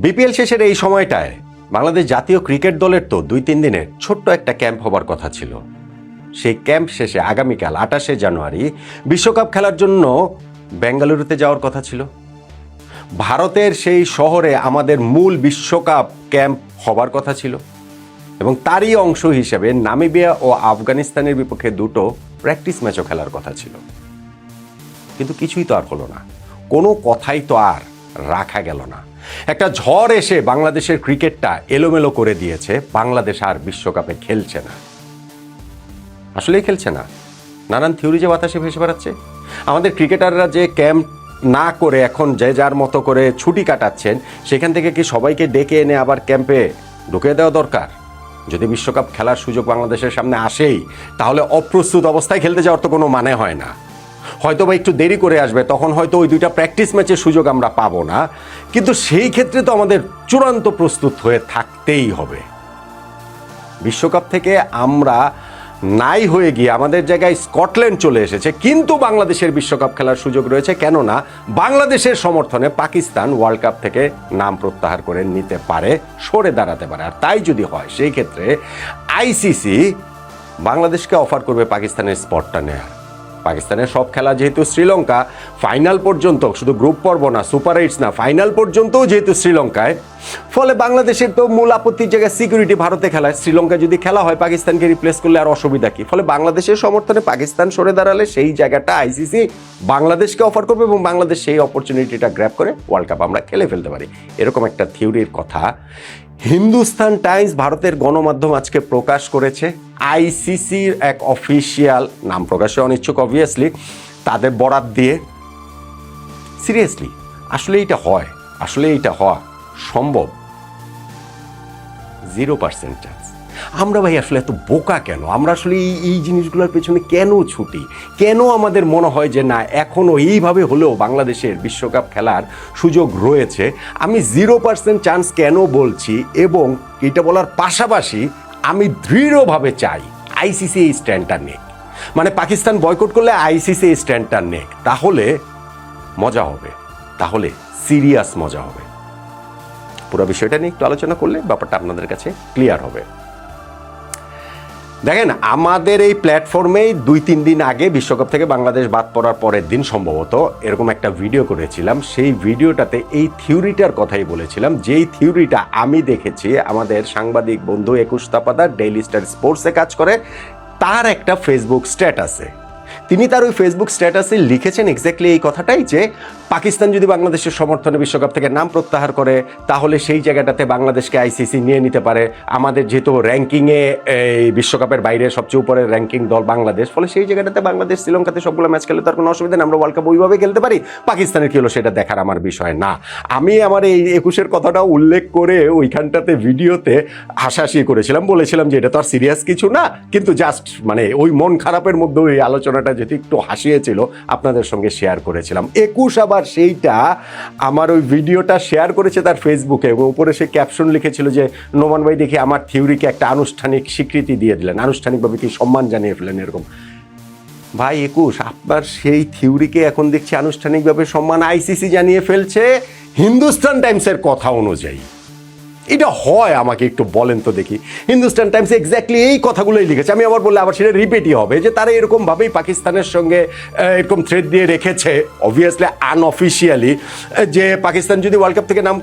BPL শেষের এই সময়টায় বাংলাদেশ জাতীয় ক্রিকেট দলের তো 2-3 দিনের ছোট্ট একটা ক্যাম্প হবার কথা ছিল। সেই ক্যাম্প শেষে আগামীকাল 28শে জানুয়ারি বিশ্বকাপ খেলার জন্য বেঙ্গালুরুতে যাওয়ার কথা ছিল। ভারতের সেই শহরে আমাদের মূল বিশ্বকাপ ক্যাম্প হবার কথা ছিল এবং তারই অংশ হিসেবে নামিবিয়া ও আফগানিস্তানের বিপক্ষে দুটো প্র্যাকটিস ম্যাচও খেলার কথা ছিল। কিন্তু কিছুই তো আর হলো না, কোনো কথাই তো আর রাখা গেল না। একটা ঝড় এসে বাংলাদেশের ক্রিকেটটা এলোমেলো করে দিয়েছে। বাংলাদেশ আর বিশ্বকাপে খেলছে না, আসলেই খেলছে না। নানান থিওরি যে বাতাসে ভেসে বেড়াচ্ছে। আমাদের ক্রিকেটাররা যে ক্যাম্প না করে এখন যে যার মতো করে ছুটি কাটাচ্ছেন, সেখান থেকে কি সবাইকে ডেকে এনে আবার ক্যাম্পে ঢুকিয়ে দেওয়া দরকার? যদি বিশ্বকাপ খেলার সুযোগ বাংলাদেশের সামনে আসেই, তাহলে অপ্রস্তুত অবস্থায় খেলতে যাওয়ার তো কোনো মানে হয় না। হয়তো বা একটু দেরি করে আসবে, তখন হয়তো ওই দুইটা প্র্যাকটিস ম্যাচের সুযোগ আমরা পাবো না, কিন্তু সেই ক্ষেত্রে তো আমাদের চূড়ান্ত প্রস্তুত হয়ে থাকতেই হবে। বিশ্বকাপ থেকে আমরা নাই হয়ে গিয়ে আমাদের জায়গায় স্কটল্যান্ড চলে এসেছে, কিন্তু বাংলাদেশের বিশ্বকাপ খেলার সুযোগ রয়েছে। কেননা বাংলাদেশের সমর্থনে পাকিস্তান ওয়ার্ল্ড কাপ থেকে নাম প্রত্যাহার করে নিতে পারে, সরে দাঁড়াতে পারে। আর তাই যদি হয়, সেই ক্ষেত্রে আইসিসি বাংলাদেশকে অফার করবে পাকিস্তানের স্পটটা নেয়ার। পাকিস্তানের সব খেলা যেহেতু শ্রীলঙ্কা, ফাইনাল পর্যন্ত, শুধু গ্রুপ পর্ব না, সুপার এইটস না, ফাইনাল পর্যন্তও যেহেতু শ্রীলঙ্কায়, ফলে বাংলাদেশের তো মূল আপত্তির জায়গায় সিকিউরিটি ভারতে খেলায়। শ্রীলঙ্কা যদি খেলা হয়, পাকিস্তানকে রিপ্লেস করলে আর অসুবিধা কি? ফলে বাংলাদেশের সমর্থনে পাকিস্তান সরে দাঁড়ালে সেই জায়গাটা আইসিসি বাংলাদেশকে অফার করবে এবং বাংলাদেশ সেই অপরচুনিটিটা গ্র্যাব করে ওয়ার্ল্ড কাপ আমরা খেলে ফেলতে পারি। এরকম একটা থিওরির কথা হিন্দুস্তান টাইমস, ভারতের গণমাধ্যম, আজকে প্রকাশ করেছে। আইসিসির এক অফিসিয়াল, নাম প্রকাশে অনিচ্ছুক অবভিয়াসলি, তাদের বরাত দিয়ে। সিরিয়াসলি, আসলে এটা হয়? আসলে এটা হওয়া সম্ভব? 0% চান্স। আমরা ভাই আসলে এত বোকা কেন? আমরা আসলে এই জিনিসগুলোর পেছনে কেন ছুটি? কেন আমাদের মনে হয় যে না, এখনও এইভাবে হলেও বাংলাদেশের বিশ্বকাপ খেলার সুযোগ রয়েছে? আমি 0% চান্স কেন বলছি, এবং এটা বলার পাশাপাশি আমি দৃঢ়ভাবে চাই আইসিসি এই স্ট্যান্ডটা নেক। মানে পাকিস্তান বয়কট করলে আইসিসি এই স্ট্যান্ডটা নেক, তাহলে মজা হবে, তাহলে সিরিয়াস মজা হবে। পুরো বিষয়টা নিয়ে একটু আলোচনা করলে ব্যাপারটা আপনাদের কাছে ক্লিয়ার হবে। দেখেন, আমাদের এই প্ল্যাটফর্মেই 2-3 দিন আগে বিশ্বকাপ থেকে বাংলাদেশ বাদ পড়ার পরের দিন সম্ভবত এরকম একটা ভিডিও করেছিলাম। সেই ভিডিওটাতে এই থিওরিটার কথাই বলেছিলাম, যেই থিওরিটা আমি দেখেছি আমাদের সাংবাদিক বন্ধু একুশ তাপাদার ডেইলি স্টার স্পোর্টসে কাজ করে, তার একটা ফেসবুক স্ট্যাটাসে তিনি তার ওই ফেসবুক স্ট্যাটাসে লিখেছেন এক্স্যাক্টলি এই কথাটাই, যে পাকিস্তান যদি বাংলাদেশের সমর্থনে বিশ্বকাপ থেকে নাম প্রত্যাহার করে, তাহলে সেই জায়গাটাতে বাংলাদেশকে আইসিসি নিয়ে নিতে পারে। আমাদের যেহেতু র্যাঙ্কিংয়ে এই বিশ্বকাপের বাইরে সবচেয়ে উপরের র্যাঙ্কিং দল বাংলাদেশ, ফলে সেই জায়গাটাতে বাংলাদেশ শ্রীলঙ্কাতে সবগুলো ম্যাচ খেলে তার কোনো অসুবিধা নেই, আমরা ওয়ার্ল্ড কাপ ওইভাবে খেলতে পারি। পাকিস্তানের কী হলো সেটা দেখার আমার বিষয় না। আমি আমার এই 21-এর কথাটা উল্লেখ করে ওইখানটাতে ভিডিওতে হাসাহাসি করেছিলাম, বলেছিলাম যে এটা তো আর সিরিয়াস কিছু না, কিন্তু জাস্ট মানে ওই মন খারাপের মধ্যে ওই আলোচনাটা যেহেতু একটু হাসিয়েছিল, আপনাদের সঙ্গে শেয়ার করেছিলাম। 21 আবার সেইটা আমার ওই ভিডিওটা শেয়ার করেছে তার ফেসবুকে, এবং উপরে সে ক্যাপশন লিখেছিল যে নোমান ভাই দেখি আমার থিওরিকে একটা আনুষ্ঠানিক স্বীকৃতি দিয়ে দিলেন, আনুষ্ঠানিকভাবে কি সম্মান জানিয়ে ফেলেন এরকম। ভাই 21, আপনার সেই থিওরিকে এখন দেখছি আনুষ্ঠানিকভাবে সম্মান আইসিসি জানিয়ে ফেলছে হিন্দুস্তান টাইমসের কথা অনুযায়ী। এটা হয়? আমাকে একটু বলেন তো দেখি। হিন্দুস্তান টাইমস এক্স্যাক্টলি এই কথাগুলোই লিখেছে। আমি আবার বললে আবার সেটা রিপিটই হবে, যে তারা এরকমভাবেই পাকিস্তানের সঙ্গে এরকম থ্রেড দিয়ে রেখেছে, অবভিয়াসলি আনঅফিসিয়ালি, যে পাকিস্তান যদি ওয়ার্ল্ড কাপ থেকে নাম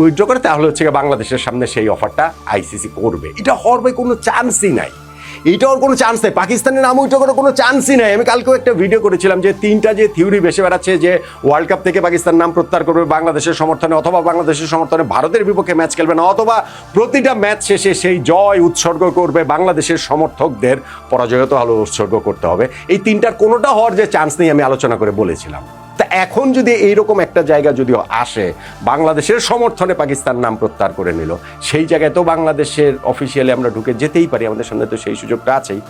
উইথড্র করে, তাহলে হচ্ছে বাংলাদেশের সামনে সেই অফারটা আইসিসি করবে। এটা হওয়ার ভাই কোনো চান্সই নাই, এইটার কোনো চান্স নেই। পাকিস্তানের নাম ওইটা করার কোনো চান্সই নাই। আমি কালকেও একটা ভিডিও করেছিলাম যে 3টা যে থিওরি ভেসে বেড়াচ্ছে, যে ওয়ার্ল্ড কাপ থেকে পাকিস্তান নাম প্রত্যাহার করবে বাংলাদেশের সমর্থনে, অথবা বাংলাদেশের সমর্থনে ভারতের বিপক্ষে ম্যাচ খেলবে না, অথবা প্রতিটা ম্যাচ শেষে সেই জয় উৎসর্গ করবে বাংলাদেশের সমর্থকদের, পরাজয় তো হলো উৎসর্গ করতে হবে। এই 3টার কোনোটা হওয়ার যে চান্স নেই আমি আলোচনা করে বলেছিলাম। তা এখন যদি এইরকম একটা জায়গা যদিও আসে, বাংলাদেশের সমর্থনে পাকিস্তান নাম প্রত্যাহার করে নিল, সেই জায়গায় তো বাংলাদেশের অফিসিয়ালি আমরা ঢুকে যেতেই পারি, আমাদের সামনে তো সেই সুযোগটা আছেই।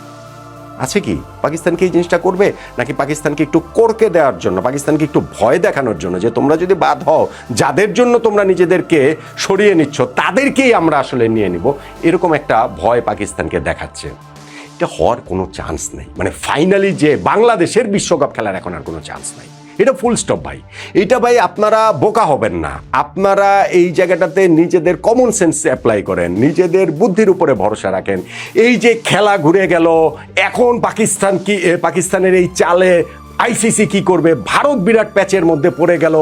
আছে কি পাকিস্তানকে এই জিনিসটা করবে, নাকি পাকিস্তানকে একটু করকে দেওয়ার জন্য, পাকিস্তানকে একটু ভয় দেখানোর জন্য, যে তোমরা যদি বাদ হও, যাদের জন্য তোমরা নিজেদেরকে সরিয়ে নিচ্ছ তাদেরকেই আমরা আসলে নিয়ে নিব, এরকম একটা ভয় পাকিস্তানকে দেখাচ্ছে? এটা হওয়ার কোনো চান্স নেই। মানে ফাইনালি যে বাংলাদেশের বিশ্বকাপ খেলার এখন আর কোনো চান্স নাই। এটা ফুল স্টপ ভাই। এটা ভাই আপনারা বোকা হবেন না, আপনারা এই জায়গাটাতে নিজেদের কমন সেন্স অ্যাপ্লাই করেন, নিজেদের বুদ্ধির উপরে ভরসা রাখেন। এই যে খেলা ঘুরে গেল, এখন পাকিস্তানের এই চালে আইসিসি কি করবে, ভারত বিরাট প্যাচের মধ্যে পড়ে গেল,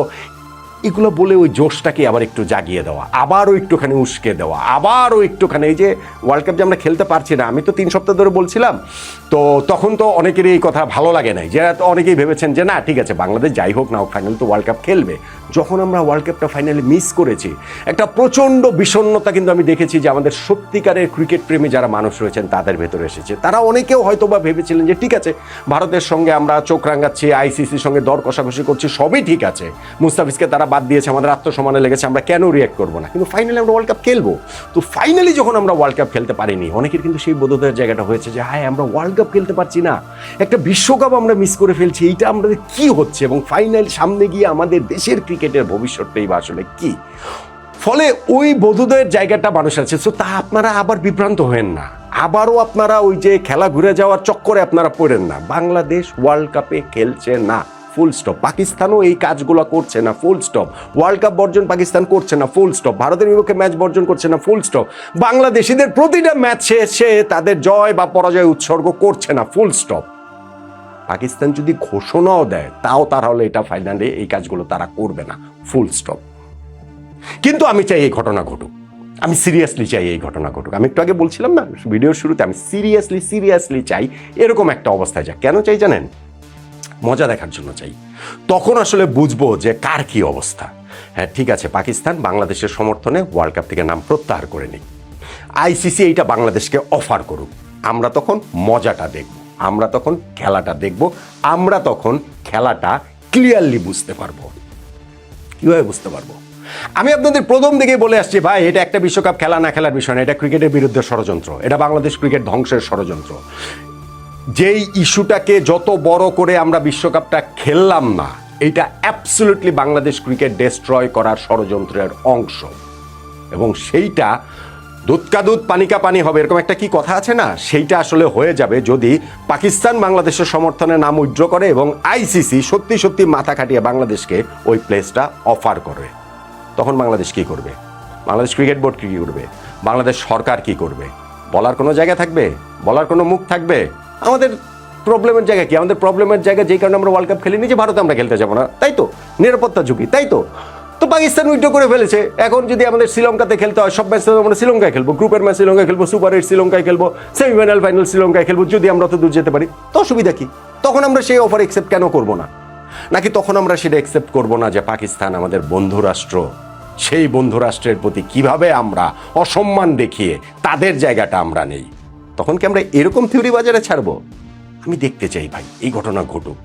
এগুলো বলে ওই জোশটাকে আবার একটু জাগিয়ে দেওয়া, আবারও একটুখানি উস্কে দেওয়া, আবারও একটুখানি এই যে ওয়ার্ল্ড কাপ যে আমরা খেলতে পারছি না, আমি তো 3 সপ্তাহ ধরে বলছিলাম, তো তখন তো অনেকেরই এই কথা ভালো লাগে নাই, যে অনেকেই ভেবেছেন যে না ঠিক আছে বাংলাদেশ যাই হোক না হোক ফাইনাল তো ওয়ার্ল্ড কাপ খেলবে। যখন আমরা ওয়ার্ল্ড কাপটা ফাইনালি মিস করেছি, একটা প্রচণ্ড বিষণ্ণতা কিন্তু আমি দেখেছি যে আমাদের সত্যিকারের ক্রিকেট প্রেমী যারা মানুষ রয়েছেন তাদের ভেতরে এসেছে। তারা অনেকেও হয়তো বা ভেবেছিলেন যে ঠিক আছে ভারতের সঙ্গে আমরা চোখ রাঙাচ্ছি, আইসিসির সঙ্গে দর কষাকষি করছি, সবই ঠিক আছে, মুস্তাফিজকে তারা বাদ দিয়েছে, আমাদের আত্মসম্মানে লেগেছে, আমরা কেন রিঅ্যাক্ট করবো না, কিন্তু ফাইনালি আমরা ওয়ার্ল্ড কাপ খেলবো। তো ফাইনালি যখন আমরা ওয়ার্ল্ড কাপ খেলতে পারিনি, অনেকের কিন্তু সেই বোধোদয়ের জায়গাটা হয়েছে যে হ্যাঁ আমরা ওয়ার্ল্ড কাপ খেলতে পারছি না, একটা বিশ্বকাপ আমরা মিস করে ফেলছি, এইটা আমাদের কি হচ্ছে, এবং ফাইনাল সামনে গিয়ে আমাদের দেশের ক্রিকেটের ভবিষ্যৎটাই বা আসলে কি। ফলে ওই বোধোদয়ের জায়গাটা মানুষ আছে। তো তা আপনারা আবার বিভ্রান্ত হয়েন না, আবারও আপনারা ওই যে খেলা ঘুরে যাওয়ার চক্করে আপনারা পড়েন না। বাংলাদেশ ওয়ার্ল্ড কাপে খেলছে না, ফুল স্টপ। পাকিস্তানও এই কাজগুলো করছে না, ফুল স্টপ। ওয়ার্ল্ড কাপ বর্জন পাকিস্তান করছে না, ফুল স্টপ। ভারতের বিপক্ষে ম্যাচ বর্জন করছে না, ফুল স্টপ। বাংলাদেশিদের প্রতিটা ম্যাচ শেষে তাদের জয় বা পরাজয় উৎসর্গ করছে না, ফুল স্টপ। পাকিস্তান যদি ঘোষণাও দেয় তাও তাহলে এটা ফাইনালে এই কাজগুলো তারা করবে না, ফুল স্টপ। কিন্তু আমি চাই এই ঘটনা ঘটুক, আমি সিরিয়াসলি চাই এই ঘটনা ঘটুক। আমি একটু আগে বলছিলাম না ভিডিওর শুরুতে, আমি সিরিয়াসলি চাই এরকম একটা অবস্থায় যাক। কেন চাই জানেন? মজা দেখার জন্য চাই। তখন আসলে বুঝবো যে কার কি অবস্থা। হ্যাঁ ঠিক আছে, পাকিস্তান বাংলাদেশের সমর্থনে ওয়ার্ল্ড কাপ থেকে নাম প্রত্যাহার করে নিক, আইসিসি এইটা বাংলাদেশকে অফার করুক, আমরা তখন মজাটা দেখব, আমরা তখন খেলাটা দেখব, আমরা তখন খেলাটা ক্লিয়ারলি বুঝতে পারবো। কীভাবে বুঝতে পারবো? আমি আপনাদের প্রথম দিকেই বলে আসছি ভাই, এটা একটা বিশ্বকাপ খেলা না খেলার বিষয় না, এটা ক্রিকেটের বিরুদ্ধে ষড়যন্ত্র, এটা বাংলাদেশ ক্রিকেট ধ্বংসের ষড়যন্ত্র। যেই ইস্যুটাকে যত বড় করে আমরা বিশ্বকাপটা খেললাম না, এইটা অ্যাবসলিউটলি বাংলাদেশ ক্রিকেট ডেস্ট্রয় করার ষড়যন্ত্রের অংশ। এবং সেইটা দুধ কা দুধ পানি কা পানি হবে, এরকম একটা কি কথা আছে না, সেইটা আসলে হয়ে যাবে যদি পাকিস্তান বাংলাদেশের সমর্থনে নাম উইথড্র করে এবং আইসিসি সত্যি সত্যি মাথা খাটিয়ে বাংলাদেশকে ওই প্লেসটা অফার করে। তখন বাংলাদেশ কি করবে? বাংলাদেশ ক্রিকেট বোর্ড কি করবে? বাংলাদেশ সরকার কি করবে? বলার কোনো জায়গা থাকবে? বলার কোনো মুখ থাকবে? আমাদের প্রবলেমের জায়গা কি? আমাদের প্রবলেমের জায়গা যেই কারণে আমরা ওয়ার্ল্ড কাপ খেলিনি যে ভারতে আমরা খেলতে যাবো না, তাই তো? নিরাপত্তা ঝুঁকি, তাই তো? তো পাকিস্তান উইথড্র করে ফেলেছে। এখন যদি আমাদের শ্রীলঙ্কাতে খেলতে হয়, সব ম্যাচ আমরা শ্রীলঙ্কায় খেলবো, গ্রুপের ম্যাচ শ্রীলঙ্কায় খেলবো, সুপার 8 শ্রীলঙ্কায় খেলবো, সেমিফাইনাল ফাইনাল শ্রীলঙ্কায় খেলবো, যদি আমরা অত দূর যেতে পারি। তো অসুবিধা কি? তখন আমরা সেই অফার অ্যাকসেপ্ট কেন করবো না? নাকি তখন আমরা সেটা অ্যাকসেপ্ট করবো না যে পাকিস্তান আমাদের বন্ধু রাষ্ট্র, সেই বন্ধু রাষ্ট্রের প্রতি কিভাবে আমরা অসম্মান দেখিয়ে তাদের জায়গাটা আমরা নেই? তখন কি আমরা এরকম থিওরি বাজারে ছাড়বো? আমি দেখতে চাই ভাই এই ঘটনা ঘটুক,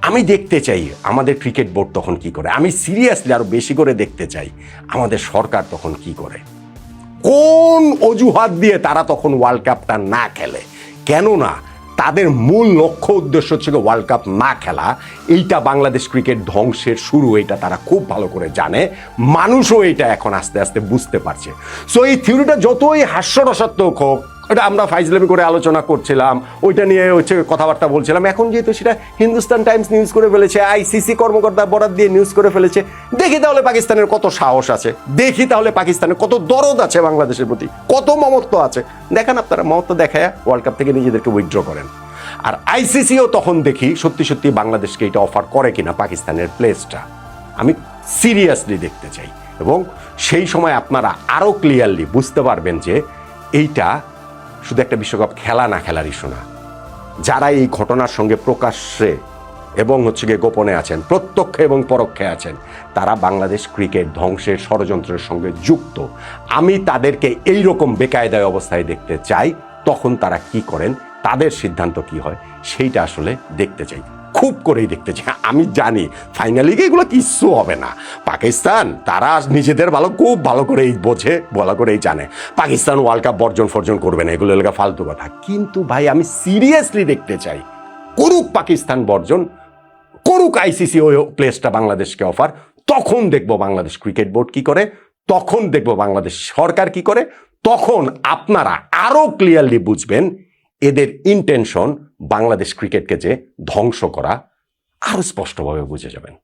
আমি দেখতে চাই আমাদের ক্রিকেট বোর্ড তখন কি করে, আমি সিরিয়াসলি আরো বেশি করে দেখতে চাই আমাদের সরকার তখন কি করে, কোন অজুহাত দিয়ে তারা তখন ওয়ার্ল্ড কাপটা না খেলে। কেননা তাদের মূল লক্ষ্য উদ্দেশ্য হচ্ছে ওয়ার্ল্ড কাপ না খেলা। এইটা বাংলাদেশ ক্রিকেট ধ্বংসের শুরু, এটা তারা খুব ভালো করে জানে, মানুষও এটা এখন আস্তে আস্তে বুঝতে পারছে। সো এই থিওরিটা যতই হাস্যরসাত্মক হোক, ওটা আমরা ফাইজলামি করে আলোচনা করছিলাম, ওইটা নিয়ে হচ্ছে কথাবার্তা বলছিলাম, এখন যেহেতু সেটা হিন্দুস্তান টাইমস নিউজ করে ফেলেছে, আইসিসি কর্মকর্তা বরাদ দিয়ে নিউজ করে ফেলেছে, দেখি তাহলে পাকিস্তানের কত সাহস আছে, দেখি তাহলে পাকিস্তানের কত দরদ আছে বাংলাদেশের প্রতি, কত মমত্ব আছে। দেখেন আপনারা মমত্ব দেখায় ওয়ার্ল্ড কাপ থেকে নিজেদেরকে উইথড্র করেন। আর আইসিসিও তখন দেখি সত্যি সত্যি বাংলাদেশকে এটা অফার করে কিনা পাকিস্তানের প্লেসটা, আমি সিরিয়াসলি দেখতে চাই। এবং সেই সময় আপনারা আরও ক্লিয়ারলি বুঝতে পারবেন যে এইটা শুধু একটা বিশ্বকাপ খেলা না খেলার ইস্যু না। যারা এই ঘটনার সঙ্গে প্রকাশ্যে এবং হচ্ছে গিয়ে গোপনে আছেন, প্রত্যক্ষে এবং পরোক্ষে আছেন, তারা বাংলাদেশ ক্রিকেট ধ্বংসের ষড়যন্ত্রের সঙ্গে যুক্ত। আমি তাদেরকে এই রকম বেকায়দায় অবস্থায় দেখতে চাই। তখন তারা কি করেন, তাদের সিদ্ধান্ত কি হয়, সেইটা আসলে দেখতে চাই, খুব করেই দেখতে চাই। আমি জানি ফাইনালি এগুলো কিচ্ছু হবে না। পাকিস্তান তারা নিজেদের খুব ভালো করেই বোঝে, ভালো করেই জানে পাকিস্তান ওয়ার্ল্ড কাপ বর্জন করবে না, এগুলো এলাকা ফালতু কথা। কিন্তু ভাই আমি সিরিয়াসলি দেখতে চাই, করুক পাকিস্তান বর্জন, করুক আইসিসি ওই প্লেসটা বাংলাদেশকে অফার, তখন দেখবো বাংলাদেশ ক্রিকেট বোর্ড কি করে, তখন দেখবো বাংলাদেশ সরকার কি করে, তখন আপনারা আরো ক্লিয়ারলি বুঝবেন এদের ইন্টেনশন বাংলাদেশ ক্রিকেটকে যে ধ্বংস করা, আরও স্পষ্টভাবে বুঝে যাবেন।